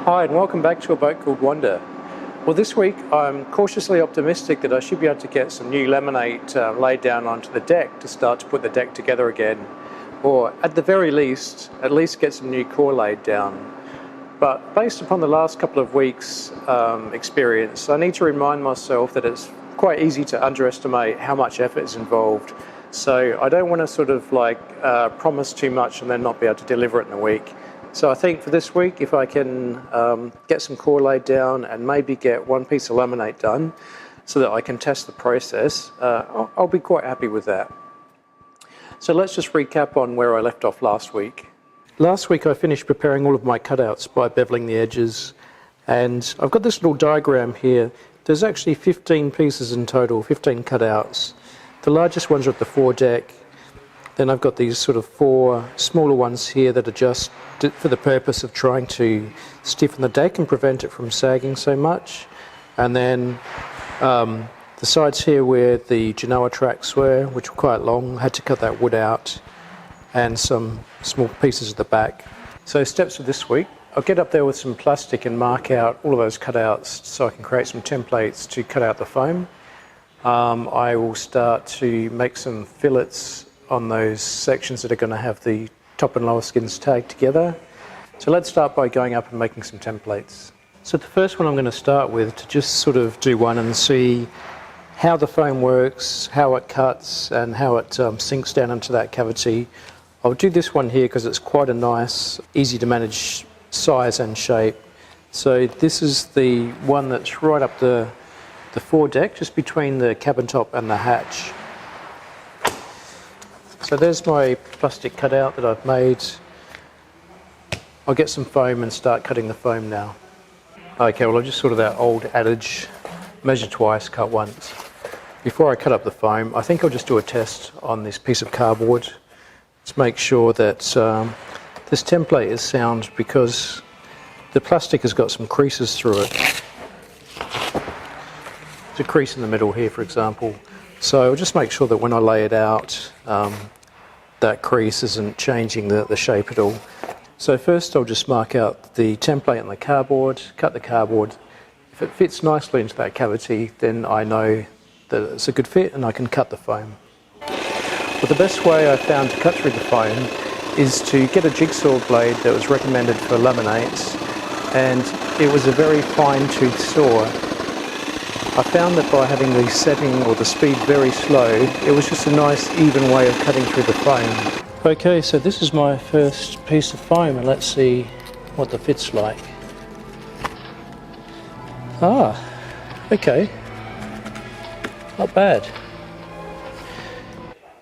Hi and welcome back to a boat called Wanda. Well, this week I'm cautiously optimistic that I should be able to get some new laminate laid down onto the deck to start to put the deck together again, or at the very least, at least get some new core laid down. But based upon the last couple of weeks' experience, I need to remind myself that it's quite easy to underestimate how much effort is involved. So I don't want to sort of promise too much and then not be able to deliver it in a week. So I think for this week, if I can get some core laid down and maybe get one piece of laminate done so that I can test the process, I'll be quite happy with that. So let's just recap on where I left off last week. Last week I finished preparing all of my cutouts by beveling the edges, and I've got this little diagram here. There's actually 15 pieces in total, 15 cutouts. The largest ones are at the foredeck. Then I've got these sort of 4 smaller ones here that are just for the purpose of trying to stiffen the deck and prevent it from sagging so much. And then the sides here where the Genoa tracks were, which were quite long, I had to cut that wood out, and some small pieces at the back. So steps for this week: I'll get up there with some plastic and mark out all of those cutouts so I can create some templates to cut out the foam. I will start to make some fillets on those sections that are going to have the top and lower skins tagged together. So let's start by going up and making some templates. So the first one I'm going to start with, to just sort of do one and see how the foam works, how it cuts and how it sinks down into that cavity. I'll do this one here because it's quite a nice, easy to manage size and shape. So this is the one that's right up the foredeck, just between the cabin top and the hatch. So there's my plastic cutout that I've made. I'll get some foam and start cutting the foam now. Okay, well, I've just sort of that old adage, measure twice, cut once. Before I cut up the foam, I think I'll just do a test on this piece of cardboard to make sure that this template is sound, because the plastic has got some creases through it. There's a crease in the middle here, for example. So I'll just make sure that when I lay it out, that crease isn't changing the shape at all. So first I'll just mark out the template on the cardboard, cut the cardboard. If it fits nicely into that cavity, then I know that it's a good fit and I can cut the foam. But the best way I found to cut through the foam is to get a jigsaw blade that was recommended for laminates, and it was a very fine-tooth saw. I found that by having the setting or the speed very slow, it was just a nice even way of cutting through the foam. Okay, so this is my first piece of foam, and let's see what the fit's like. Okay, not bad.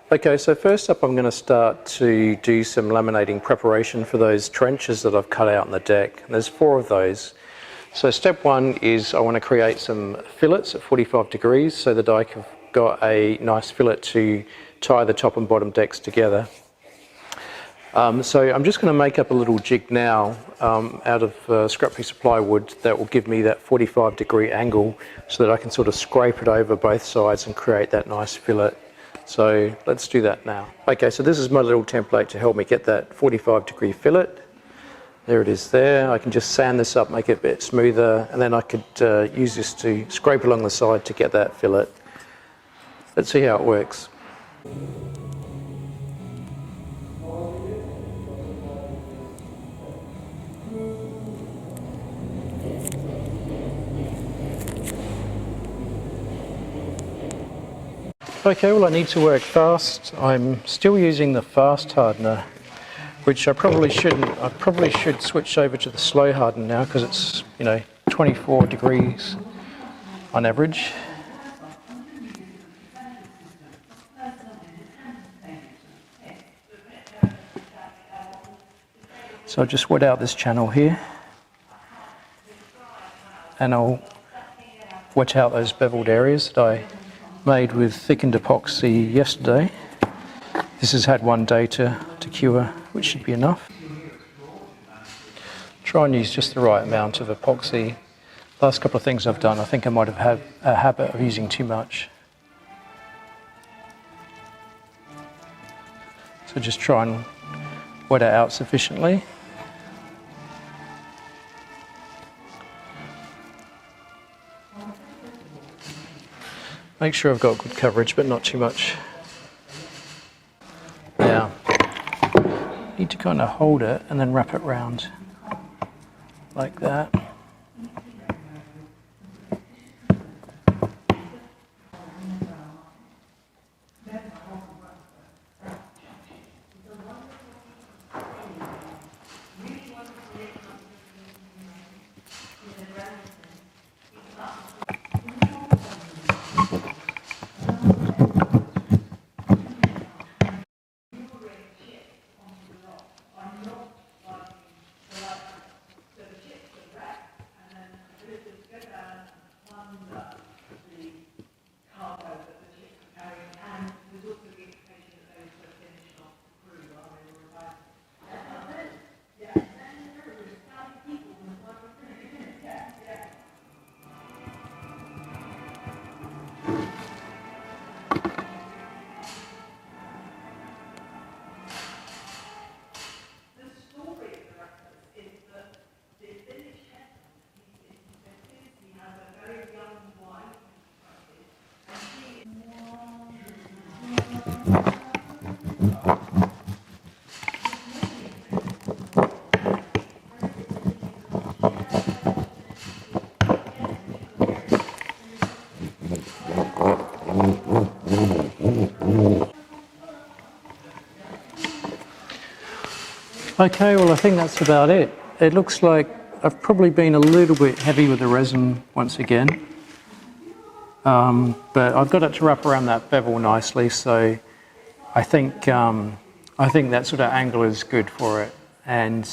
Okay, so first up I'm going to start to do some laminating preparation for those trenches that I've cut out on the deck. And there's 4 of those. So step 1 is I want to create some fillets at 45 degrees so that I've got a nice fillet to tie the top and bottom decks together. So I'm just going to make up a little jig now out of a scrap piece of plywood that will give me that 45-degree angle so that I can sort of scrape it over both sides and create that nice fillet. So let's do that now. Okay, so this is my little template to help me get that 45-degree fillet. There it is there. I can just sand this up, make it a bit smoother, and then I could use this to scrape along the side to get that fillet. Let's see how it works. Okay, well, I need to work fast. I'm still using the fast hardener, which I probably shouldn't. I probably should switch over to the slow harden now, because it's, 24 degrees on average. So I'll just wet out this channel here, and I'll wet out those beveled areas that I made with thickened epoxy yesterday. This has had 1 day to cure, which should be enough. Try and use just the right amount of epoxy. Last couple of things I've done, I think I might have had a habit of using too much. So just try and wet it out sufficiently. Make sure I've got good coverage, but not too much. Now, need to kind of hold it and then wrap it round like that. Okay, well I think that's about it. It looks like I've probably been a little bit heavy with the resin once again. But I've got it to wrap around that bevel nicely, so I think that sort of angle is good for it. And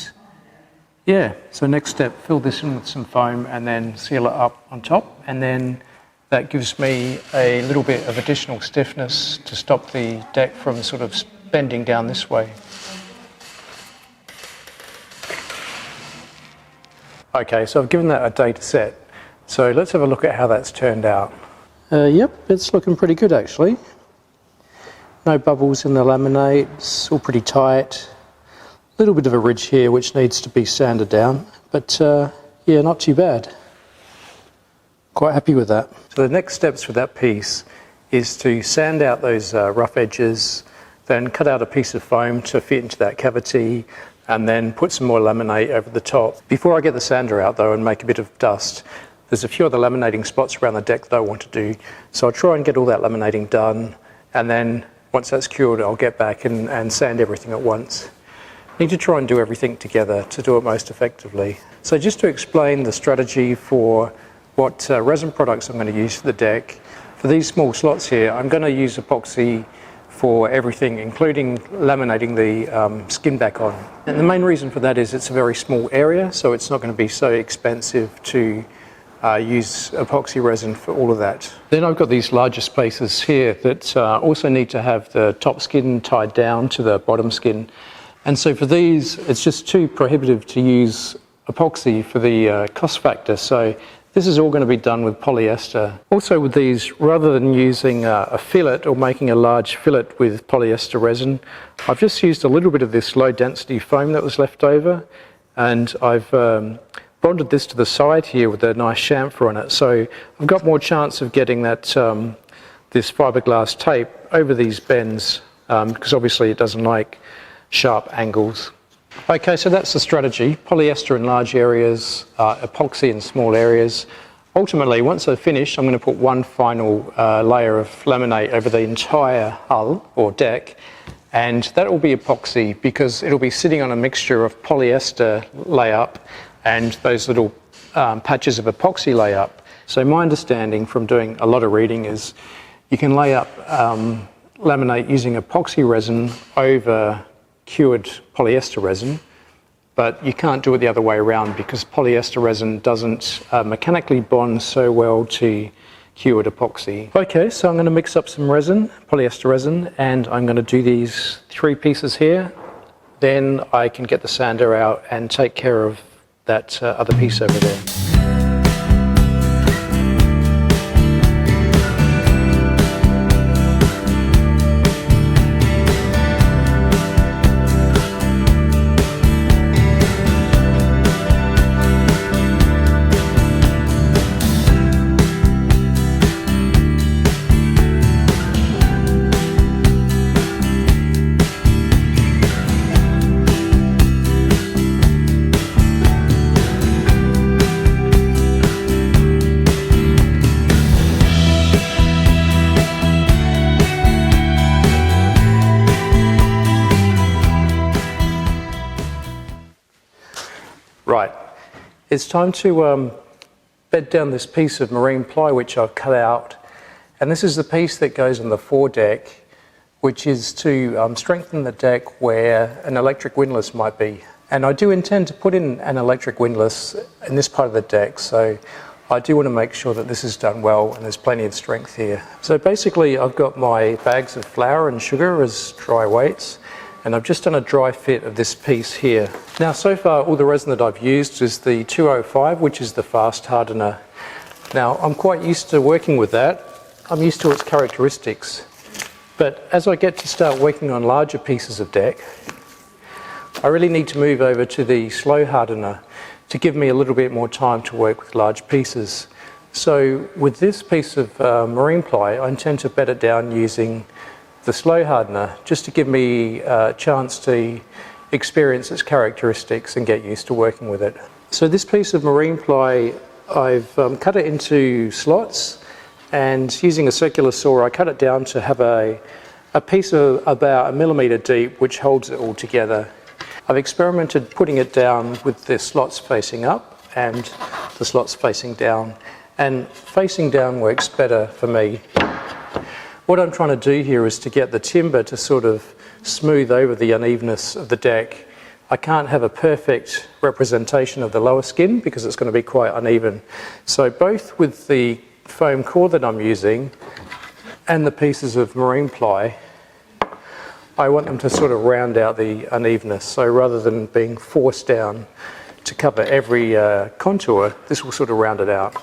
yeah, so next step, fill this in with some foam and then seal it up on top, and then that gives me a little bit of additional stiffness to stop the deck from sort of bending down this way. Okay, so I've given that a data set, so let's have a look at how that's turned out. Yep, it's looking pretty good actually. No bubbles in the laminate, it's all pretty tight. A little bit of a ridge here which needs to be sanded down, but yeah, not too bad. Quite happy with that. So the next steps for that piece is to sand out those rough edges, then cut out a piece of foam to fit into that cavity, and then put some more laminate over the top. Before I get the sander out though and make a bit of dust, there's a few other laminating spots around the deck that I want to do. So I'll try and get all that laminating done, and then once that's cured, I'll get back and sand everything at once. Need to try and do everything together to do it most effectively. So just to explain the strategy for what resin products I'm going to use for the deck, for these small slots here, I'm going to use epoxy for everything, including laminating the skin back on. And the main reason for that is it's a very small area, so it's not going to be so expensive to use epoxy resin for all of that. Then I've got these larger spaces here that also need to have the top skin tied down to the bottom skin. And so for these, it's just too prohibitive to use epoxy for the cost factor. So this is all going to be done with polyester. Also with these, rather than using a fillet or making a large fillet with polyester resin, I've just used a little bit of this low density foam that was left over, and I've bonded this to the side here with a nice chamfer on it. So I've got more chance of getting that this fiberglass tape over these bends, because obviously it doesn't like sharp angles. Okay, so that's the strategy. Polyester in large areas, epoxy in small areas. Ultimately, once I've finished, I'm going to put one final layer of laminate over the entire hull or deck, and that will be epoxy because it'll be sitting on a mixture of polyester layup and those little patches of epoxy layup. So my understanding from doing a lot of reading is you can lay up laminate using epoxy resin over cured polyester resin, but you can't do it the other way around because polyester resin doesn't mechanically bond so well to cured epoxy. Okay, so I'm going to mix up some resin, polyester resin, and I'm going to do these 3 pieces here. Then I can get the sander out and take care of that other piece over there. It's time to bed down this piece of marine ply which I've cut out, and this is the piece that goes on the foredeck, which is to strengthen the deck where an electric windlass might be. And I do intend to put in an electric windlass in this part of the deck, so I do want to make sure that this is done well and there's plenty of strength here. So basically I've got my bags of flour and sugar as dry weights, and I've just done a dry fit of this piece here. Now so far all the resin that I've used is the 205, which is the fast hardener. Now I'm quite used to working with that. I'm used to its characteristics. But as I get to start working on larger pieces of deck, I really need to move over to the slow hardener to give me a little bit more time to work with large pieces. So with this piece of marine ply, I intend to bed it down using the slow hardener just to give me a chance to experience its characteristics and get used to working with it. So this piece of marine ply, I've cut it into slots, and using a circular saw I cut it down to have a piece of about 1 millimetre deep which holds it all together. I've experimented putting it down with the slots facing up and the slots facing down, and facing down works better for me. What I'm trying to do here is to get the timber to sort of smooth over the unevenness of the deck. I can't have a perfect representation of the lower skin because it's going to be quite uneven. So both with the foam core that I'm using and the pieces of marine ply, I want them to sort of round out the unevenness. So rather than being forced down to cover every contour, this will sort of round it out.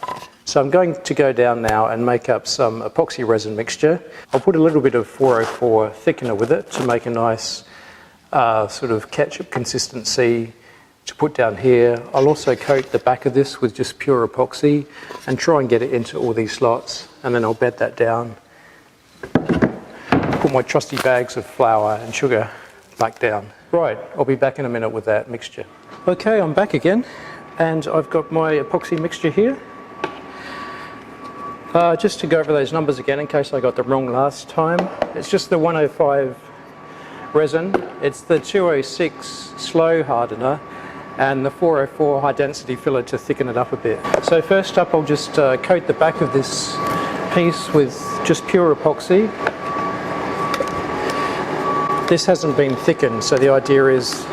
So I'm going to go down now and make up some epoxy resin mixture. I'll put a little bit of 404 thickener with it to make a nice sort of ketchup consistency to put down here. I'll also coat the back of this with just pure epoxy and try and get it into all these slots, and then I'll bed that down. Put my trusty bags of flour and sugar back down. Right, I'll be back in a minute with that mixture. Okay, I'm back again, and I've got my epoxy mixture here. Just to go over those numbers again in case I got them wrong last time. It's just the 105 resin, it's the 206 slow hardener, and the 404 high density filler to thicken it up a bit. So first up I'll just coat the back of this piece with just pure epoxy. This hasn't been thickened, so the idea is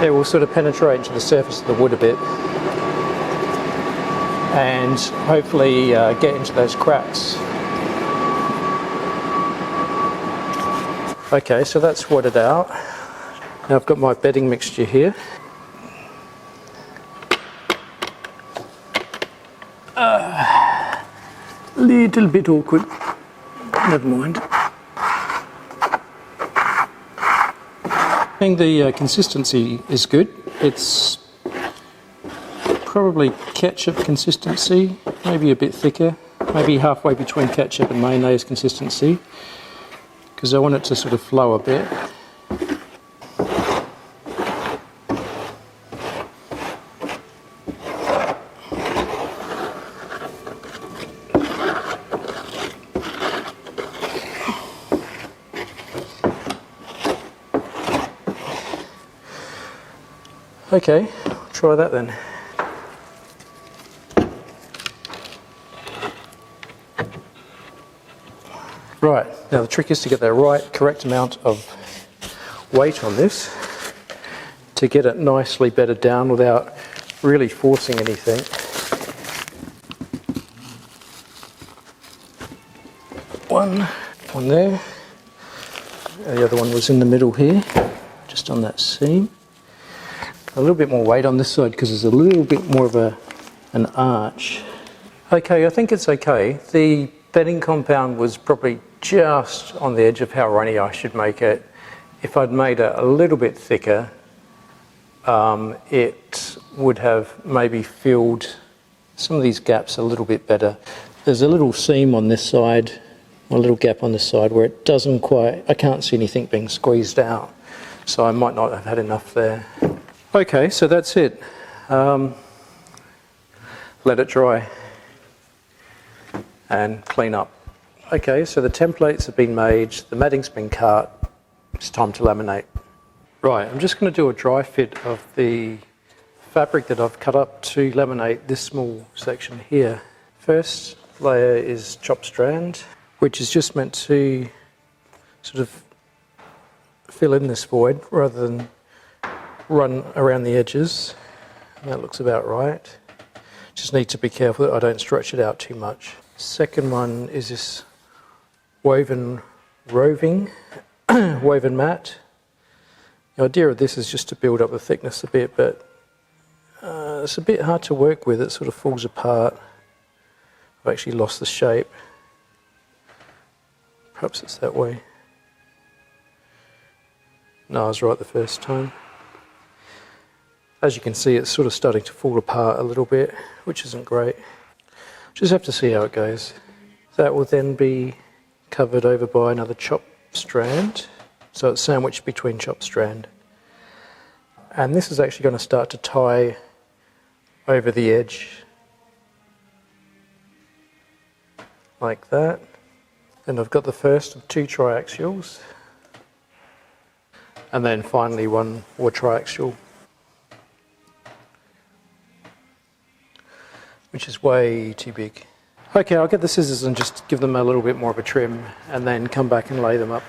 it will sort of penetrate into the surface of the wood a bit and hopefully get into those cracks. Okay, so that's wadded out. Now I've got my bedding mixture here. Little bit awkward. Never mind. I think the consistency is good. It's probably ketchup consistency, maybe a bit thicker, maybe halfway between ketchup and mayonnaise consistency, because I want it to sort of flow a bit. Okay, try that then. Right, now the trick is to get the right, correct amount of weight on this to get it nicely bedded down without really forcing anything. One there, the other one was in the middle here, just on that seam. A little bit more weight on this side because there's a little bit more of an arch. Okay, I think it's okay. The bedding compound was probably just on the edge of how runny I should make it. If I'd made it a little bit thicker, it would have maybe filled some of these gaps a little bit better. There's a little seam on this side, a little gap on this side where it doesn't quite, I can't see anything being squeezed out, so I might not have had enough there. Okay, so that's it. Let it dry and clean up. Okay, so the templates have been made, the matting's been cut, it's time to laminate. Right, I'm just going to do a dry fit of the fabric that I've cut up to laminate this small section here. First layer is chopped strand, which is just meant to sort of fill in this void rather than run around the edges. And that looks about right. Just need to be careful that I don't stretch it out too much. Second one is this woven mat. The idea of this is just to build up the thickness a bit, but it's a bit hard to work with. It sort of falls apart. I've actually lost the shape. Perhaps it's that way. No, I was right the first time. As you can see, it's sort of starting to fall apart a little bit, which isn't great. Just have to see how it goes. That will then be covered over by another chopped strand. So it's sandwiched between chopped strand. And this is actually going to start to tie over the edge. Like that. Then I've got the first of 2 triaxials. And then finally one more triaxial, which is way too big. Okay, I'll get the scissors and just give them a little bit more of a trim and then come back and lay them up.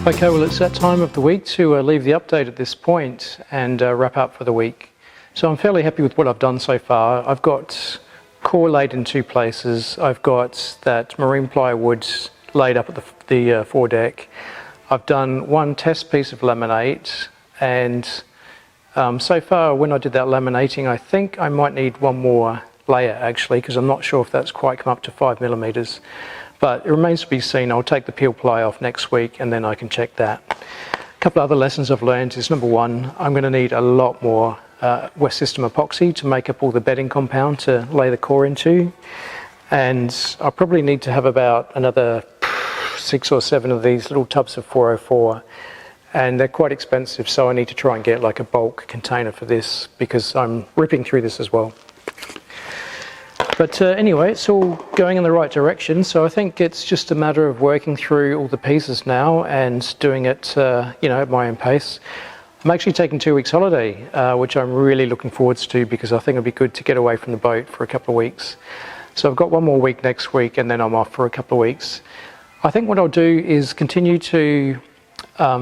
Okay, well it's that time of the week to leave the update at this point and wrap up for the week. So I'm fairly happy with what I've done so far. I've got core laid in 2 places. I've got that marine plywood laid up at the foredeck. I've done 1 test piece of laminate, and so far when I did that laminating, I think I might need 1 more layer actually, because I'm not sure if that's quite come up to 5mm. But it remains to be seen. I'll take the peel ply off next week and then I can check that. A couple of other lessons I've learned is, number 1, I'm going to need a lot more West System epoxy to make up all the bedding compound to lay the core into. And I'll probably need to have about another 6 or 7 of these little tubs of 404. And they're quite expensive, so I need to try and get like a bulk container for this because I'm ripping through this as well. But anyway, it's all going in the right direction, so I think it's just a matter of working through all the pieces now and doing it, at my own pace. I'm actually taking 2 weeks holiday, which I'm really looking forward to because I think it'll be good to get away from the boat for a couple of weeks. So I've got 1 more week next week and then I'm off for a couple of weeks. I think what I'll do is continue to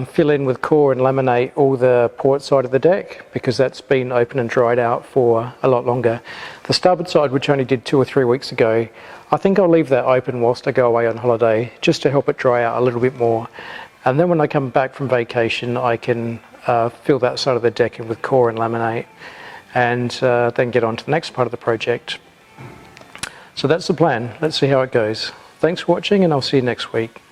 fill in with core and laminate all the port side of the deck because that's been open and dried out for a lot longer. The starboard side, which I only did 2 or 3 weeks ago, I think I'll leave that open whilst I go away on holiday just to help it dry out a little bit more. And then when I come back from vacation, I can fill that side of the deck in with core and laminate and then get on to the next part of the project. So that's the plan. Let's see how it goes. Thanks for watching and I'll see you next week.